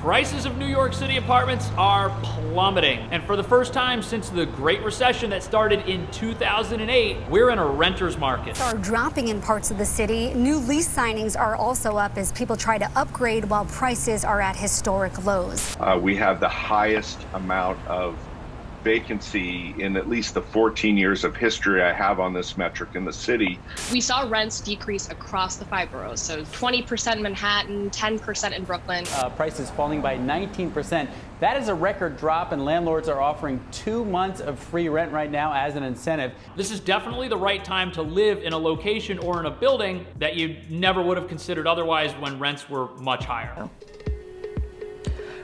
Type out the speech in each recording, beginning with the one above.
prices of New York City apartments are plummeting. And for the first time since the Great Recession that started in 2008, we're in a renter's market. Are dropping in parts of the city. New lease signings are also up as people try to upgrade while prices are at historic lows. We have the highest amount of vacancy in at least the 14 years of history I have on this metric in the city. We saw rents decrease across the 5 boroughs, so 20% in Manhattan, 10% in Brooklyn. Prices falling by 19%. That is a record drop, and landlords are offering 2 months of free rent right now as an incentive. This is definitely the right time to live in a location or in a building that you never would have considered otherwise when rents were much higher.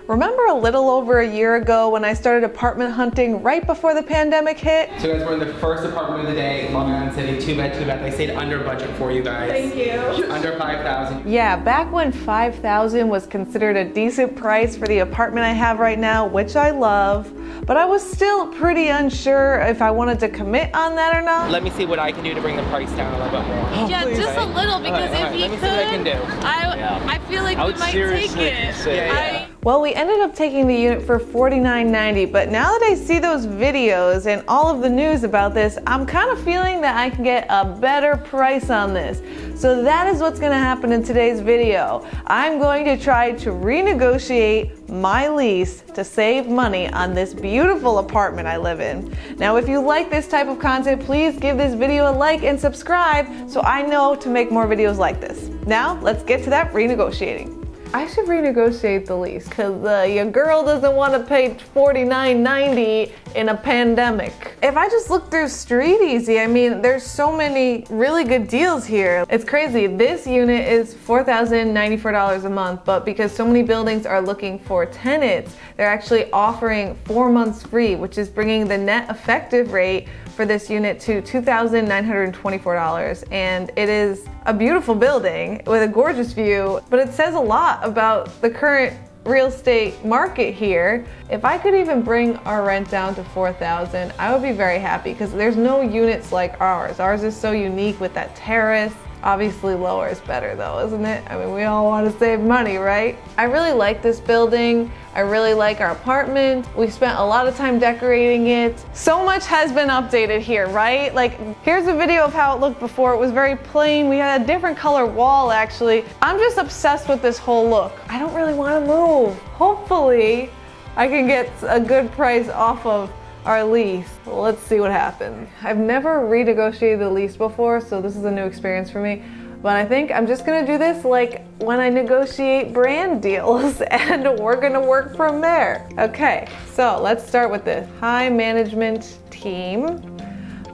Remember a little over a year ago when I started apartment hunting right before the pandemic hit? So guys, we're in the first apartment of the day, Long Island City, 2-bed, 2-bath. I stayed under budget for you guys. Thank you. Under $5,000. Yeah, back when $5,000 was considered a decent price for the apartment I have right now, which I love, but I was still pretty unsure if I wanted to commit on that or not. Let me see what I can do to bring the price down a little bit more. Yeah, please. just a little, because if you let me could, see what I can do. I feel like we might take it. Well, we ended up taking the unit for $49.90, but now that I see those videos and all of the news about this, I'm kind of feeling that I can get a better price on this. So that is what's going to happen in today's video. I'm going to try to renegotiate my lease to save money on this beautiful apartment I live in. Now, if you like this type of content, please give this video a like and subscribe so I know to make more videos like this. Now, let's get to that renegotiating. I should renegotiate the lease because your girl doesn't want to pay $49.90 in a pandemic. If I just look through Street Easy, I mean, there's so many really good deals here. It's crazy. This unit is $4,094 a month, but because so many buildings are looking for tenants, they're actually offering 4 months free, which is bringing the net effective rate for this unit to $2,924, and it is a beautiful building with a gorgeous view, but it says a lot about the current real estate market here. If I could even bring our rent down to $4,000, I would be very happy because there's no units like ours. Ours is so unique with that terrace. Obviously lower is better though, isn't it? I mean, we all want to save money, right? I really like this building. I really like our apartment. We spent a lot of time decorating it. So much has been updated here, right? Like, here's a video of how it looked before. It was very plain. We had a different color wall, actually. I'm just obsessed with this whole look. I don't really want to move. Hopefully, I can get a good price off of our lease. Let's see what happens. I've never renegotiated the lease before, so this is a new experience for me. But I think I'm just gonna do this like when I negotiate brand deals, and we're gonna work from there. Okay, so let's start with this. Hi, management team.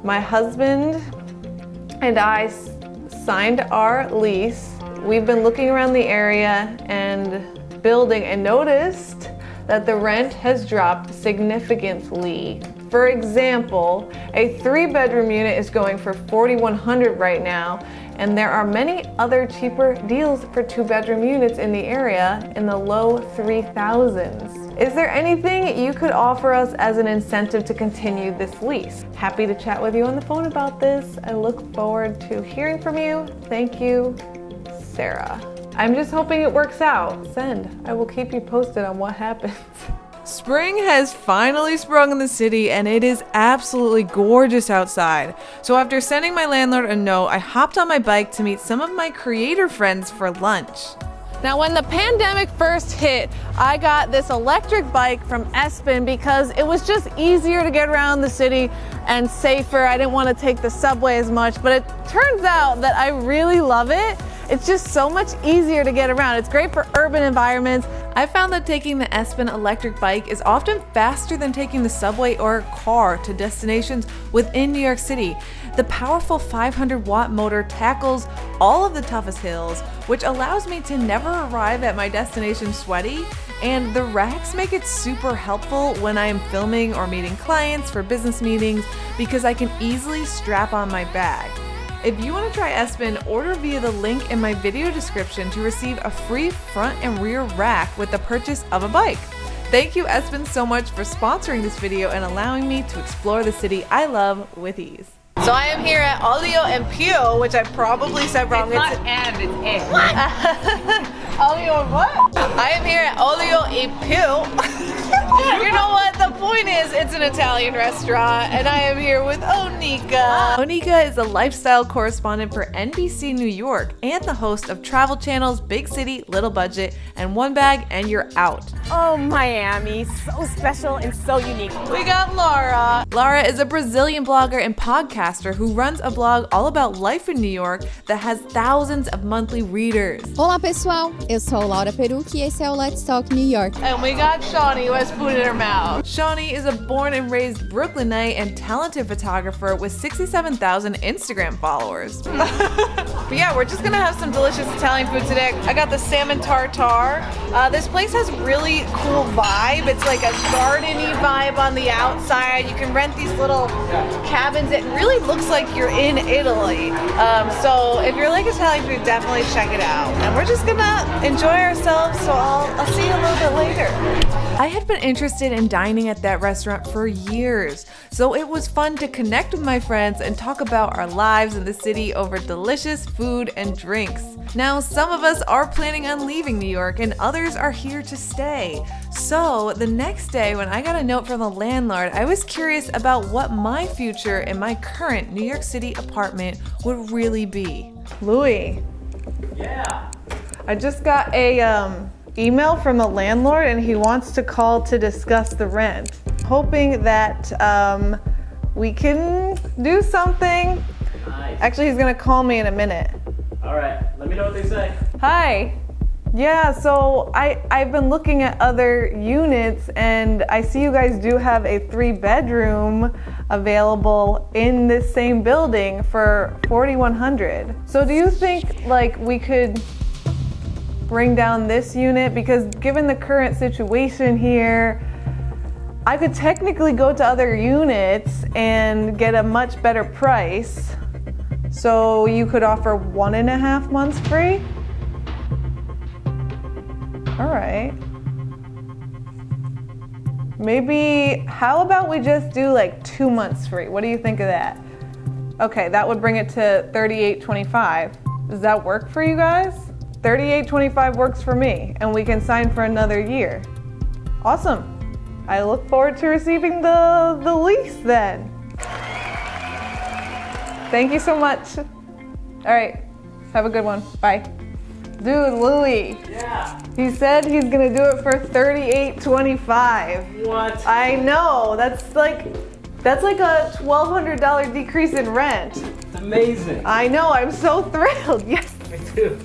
My husband and I signed our lease. We've been looking around the area and building and noticed that the rent has dropped significantly. For example, a 3-bedroom unit is going for $4,100 right now, and there are many other cheaper deals for 2-bedroom units in the area in the low 3,000s. Is there anything you could offer us as an incentive to continue this lease? Happy to chat with you on the phone about this. I look forward to hearing from you. Thank you, Sarah. I'm just hoping it works out. Send. I will keep you posted on what happens. Spring has finally sprung in the city, and it is absolutely gorgeous outside. So after sending my landlord a note, I hopped on my bike to meet some of my creator friends for lunch. Now, when the pandemic first hit, I got this electric bike from Espen because it was just easier to get around the city and safer. I didn't want to take the subway as much, but it turns out that I really love it. It's just so much easier to get around. It's great for urban environments. I found that taking the Espen electric bike is often faster than taking the subway or car to destinations within New York City. The powerful 500-watt motor tackles all of the toughest hills, which allows me to never arrive at my destination sweaty. And the racks make it super helpful when I am filming or meeting clients for business meetings because I can easily strap on my bag. If you want to try Espen, order via the link in my video description to receive a free front and rear rack with the purchase of a bike. Thank you, Espen, so much for sponsoring this video and allowing me to explore the city I love with ease. So I am here at Olio and Pio, which I probably said wrong. It's not and, it's it. What? Olio what? I am here at Olio e Più. You know what? The point is, it's an Italian restaurant, and I am here with Onika. Onika is a lifestyle correspondent for NBC New York and the host of Travel Channel's Big City, Little Budget, and One Bag and You're Out. Oh, Miami, so special and so unique. We got Laura. Laura is a Brazilian blogger and podcaster who runs a blog all about life in New York that has thousands of monthly readers. Olá pessoal, eu sou Laura Perucchi e esse é o Let's Talk New York. And we got Shawnee, who has food in her mouth. Shawnee is a born and raised Brooklynite and talented photographer with 67,000 Instagram followers. But yeah, we're just gonna have some delicious Italian food today. I got the salmon tartare. This place has really cool vibe. It's like a garden-y vibe on the outside. You can rent these little cabins. It really looks like you're in Italy. So if you're like Italian food, definitely check it out. And we're just gonna enjoy ourselves, so I'll see you a little bit later. I had been interested in dining at that restaurant for years, so it was fun to connect with my friends and talk about our lives in the city over delicious food and drinks. Now, some of us are planning on leaving New York and others are here to stay. So the next day when I got a note from the landlord, I was curious about what my future in my current New York City apartment would really be. Louis. Yeah. I just got a email from the landlord and he wants to call to discuss the rent. Hoping that we can do something. Nice. Actually, he's gonna call me in a minute. All right, let me know what they say. Hi. Yeah, so I've been looking at other units and I see you guys do have a 3-bedroom available in this same building for $4,100. So do you think like we could bring down this unit? Because given the current situation here, I could technically go to other units and get a much better price. So you could offer 1.5 months free? All right. Maybe, how about we just do like 2 months free? What do you think of that? Okay, that would bring it to $38.25. Does that work for you guys? $38.25 works for me, and we can sign for another year. Awesome. I look forward to receiving the lease then. Thank you so much. All right, have a good one. Bye. Dude, Louis. Yeah. He said he's gonna do it for $38.25. What? I know. That's like a $1,200 decrease in rent. It's amazing. I know. I'm so thrilled. Yes. Me too.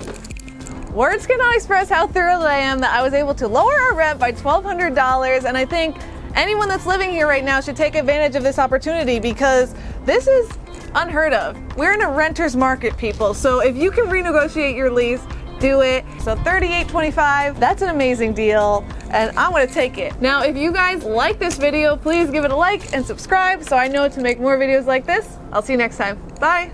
Words cannot express how thrilled I am that I was able to lower our rent by $1,200, and I think anyone that's living here right now should take advantage of this opportunity because this is unheard of. We're in a renter's market, people, so if you can renegotiate your lease, do it. So $38.25, that's an amazing deal, and I'm gonna take it. Now, if you guys like this video, please give it a like and subscribe so I know to make more videos like this. I'll see you next time. Bye.